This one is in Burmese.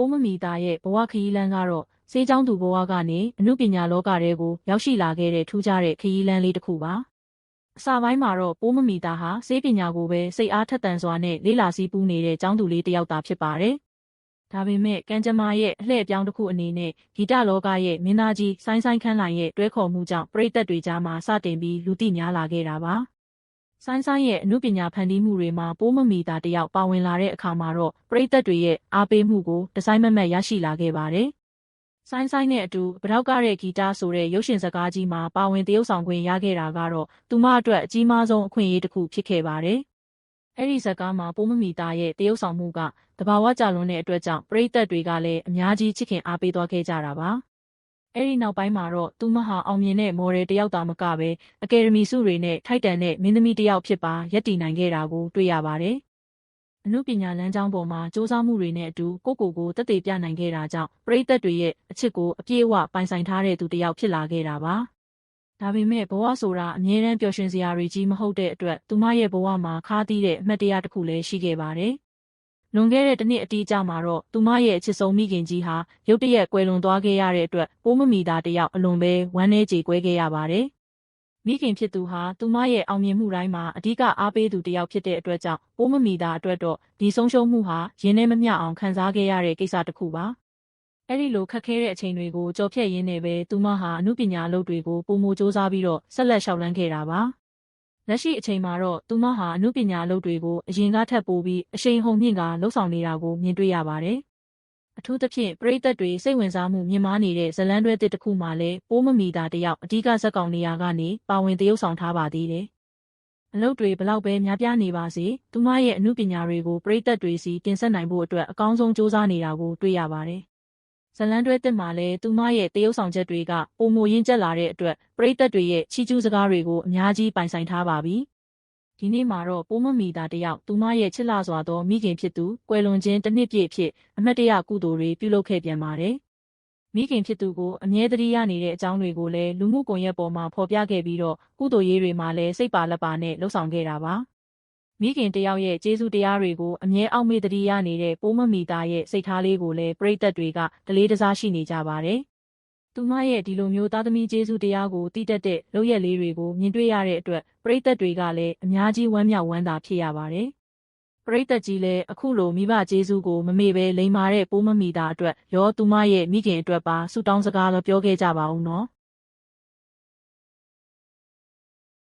ပိုးမမီသားရဲ့ဘဝခရီးလမ်းကတော့ဆေးကျောင်းသူဘဝကနေအမှုပညာလောကတွေကိုရောက်ရှိလာခဲ့တဲ့ထူးခြားတဲ့ခရီးလမ်းလေးတစ်ခုပါအစပိုင်းမှာတော့ပိုးမမီသားဟာဆေးပညာကိုပဲစိတ်အားထက်သန်စွာနဲ့လေ့လာစည်းပူးနေတဲ့ကျောင်းသူလေးတစ်ယောက်သာဖြစ်ပါတယ်ဒါပေမဲ့ကံကြမ္မာရဲ့အလှည့်အပြောင်းတစ်ခုအနေနဲ့ဂီတလောကရဲ့မင်းသားကြီးဆိုင်းခန်းလိုင်ရဲ့တွဲခေါ်မှုကြောင့်ပရိသတ်တွေကြားမှာစတင်ပြီးလူသိများလာခဲ့တာပါဆိုင်းရဲ့အမှုပညာဖန်တီးမှုတွေမှာပိုးမမီသားတယောက်ပါဝင်လာတဲ့အခါမှာတော့ပရိသတ်တွေရဲ့အားပေးမှုကိုတစိုက်မတ်မတ်ရရှိလာခဲ့ပါတယ်။ဆိုင်းနဲ့အတူပတောက်ကတဲ့ဂီတဆိုတဲ့ရုပ်ရှင်ဇာတ်ကားကြီးမှာပါဝင်သရုပ်ဆောင်ခွင့်ရခဲ့တာကတော့သူမအတွက်အကြီးမားဆုံးအခွင့်အရေးတစ်ခုဖြစ်ခဲ့ပါတယ်။အဲဒီဇာတ်ကားမှာပိုးမမီသားရဲ့သရုပ်ဆောင်မှုကတဘာဝကြလွန်းတဲ့အတွက်ကြောင့်ပရိသတ်တွေကလည်းအများကြီးချစ်ခင်အားပေးသွားခဲ့ကြတာပါ။အဲဒီနောက်ပိုင်းမှာတော့သူမဟာအောင်မြင်တဲ့မော်ဒယ်တယောက်သာမကပဲအကယ်ဒမီဆုတွေနဲ့ထိုက်တန်တဲ့မင်းသမီးတယောက်ဖြစ်ပါရပ်တည်နိုင်ခဲ့တာကိုတွေ့ရပါတယ်။အမှုပညာလမ်းကြောင်းပေါ်မှာစ조사မှုတွေနဲ့အတူကိုတက်တည်ပြနိုင်ခဲ့တာကြောင့်ပရိသတ်တွေရဲ့အချစ်ကိုအပြည့်အဝပိုင်ဆိုင်ထားတဲ့သူတယောက်ဖြစ်လာခဲ့တာပါ။ဒါပေမဲ့ဘဝဆိုတာအမြဲတမ်းပျော်ရွှင်စရာတွေကြီးမဟုတ်တဲ့အတွက်သူမရဲ့ဘဝမှာခါးသီးတဲ့အမှတ်တရတစ်ခုလည်းရှိခဲ့ပါတယ်။လွန်ခဲ့တဲ့တစ်နှစ်အတိအကျမှာတော့သူမရဲ့အချစ်ဆုံးမိခင်ကြီးဟာရုတ်တရက်ကွယ်လွန်သွားခဲ့ရတဲ့အတွက်ပိုးမမီသားတယောက်အလွန်ပဲဝမ်းနည်းကြေကွဲခဲ့ရပါတယ်။မိခင်ဖြစ်သူဟာသူမရဲ့အောင်မြင်မှုတိုင်းမှာအဓိကအားပေးသူတယောက်ဖြစ်တဲ့အတွက်ကြောင့်ပိုးမမီသားအတွက်တော့ဒီဆုံးရှုံးမှုဟာရင်းနှီးမမျှအောင်ခံစားခဲ့ရတဲ့ကိစ္စတစ်ခုပါ။အဲဒီလိုခက်ခဲတဲ့အချိန်တွေကိုကြော်ဖြတ်ရင်းနဲ့ပဲသူမဟာအမှုပညာအလုပ်တွေကိုပိုမိုစ조사ပြီးတော့ဆက်လက်လျှောက်လှမ်းခဲ့တာပါ။လက်ရှိအချိန်မှာတော့သူမဟာအမှုပညာအလုပ်တွေကိုအရင်ကထပ်ပိုပြီးအရှိန်ဟုန်မြင့်ကလှုပ်ဆောင်နေတာကိုမြင်တွေ့ရပါတယ်။အထူးသဖြင့်ပရိသတ်တွေစိတ်ဝင်စားမှုမြင့်မားနေတဲ့ဇာတ်လမ်းတွဲတစ်ခုမှလည်းပိုးမမီသားတယောက်အဓိကဇာတ်ကောင်နေရာကနေပါဝင်သရုပ်ဆောင်ထားပါသေးတယ်။အလုပ်တွေဘလောက်ပဲများပြားနေပါစေသူမရဲ့အမှုပညာတွေကိုပရိသတ်တွေစီတင်ဆက်နိုင်ဖို့အတွက်အကောင်းဆုံးစ조사နေတာကိုတွေ့ရပါတယ်။ဇာတ်လမ်းတွဲတစ်မှာလည်းသူမရဲ့သရုပ်ဆောင်ချက်တွေကပိုမိုရင့်ကျက်လာတဲ့အတွက်ပရိသတ်တွေရဲ့ချီးကျူးစကားတွေကိုအများကြီးပိုင်ဆိုင်ထားပါပြီ။ဒီနေ့မှာတော့ပိုးမမီသားတယောက်သူမရဲ့ချစ်လှစွာသောမိခင်ဖြစ်သူကွယ်လွန်ခြင်းတစ်နှစ်ပြည့်ဖြစ်အမတ်တရကုသိုလ်တွေပြုလုပ်ခဲ့ပြန်ပါတယ်။မိခင်ဖြစ်သူကိုအမြဲတမ်းရနေတဲ့အကြောင်းတွေကိုလည်းလူမှုကွန်ရက်ပေါ်မှာဖော်ပြခဲ့ပြီးတော့ကုသိုလ်ရေးတွေမှာလည်းစိတ်ပါလက်ပါနဲ့လှုပ်ဆောင်ခဲ့တာပါ။မိခင်တယောက်ရဲ့ကျေးဇူးတရားတွေကိုအမြဲအောက်မေ့တတိရနေတဲ့ပိုးမမီသားရဲ့စိတ်ထားလေးကိုလည်းပရိသတ်တွေကတလေးတစားရှိနေကြပါတယ်။သူမရဲ့ဒီလိုမျိုးသားသမီးကျေးဇူးတရားကိုတည်တတ်တဲ့လုပ်ရက်လေးတွေကိုမြင်တွေ့ရတဲ့အတွက်ပရိသတ်တွေကလည်းအများကြီးဝမ်းမြောက်ဝမ်းသာဖြစ်ရပါတယ်။ပရိသတ်ကြီးလည်းအခုလိုမိဘကျေးဇူးကိုမမေ့ပဲလိမ်မာတဲ့ပိုးမမီသားအတွက်ရောသူမရဲ့မိခင်အတွက်ပါဆုတောင်းစကားလည်းပြောခဲ့ကြပါဦးနော်။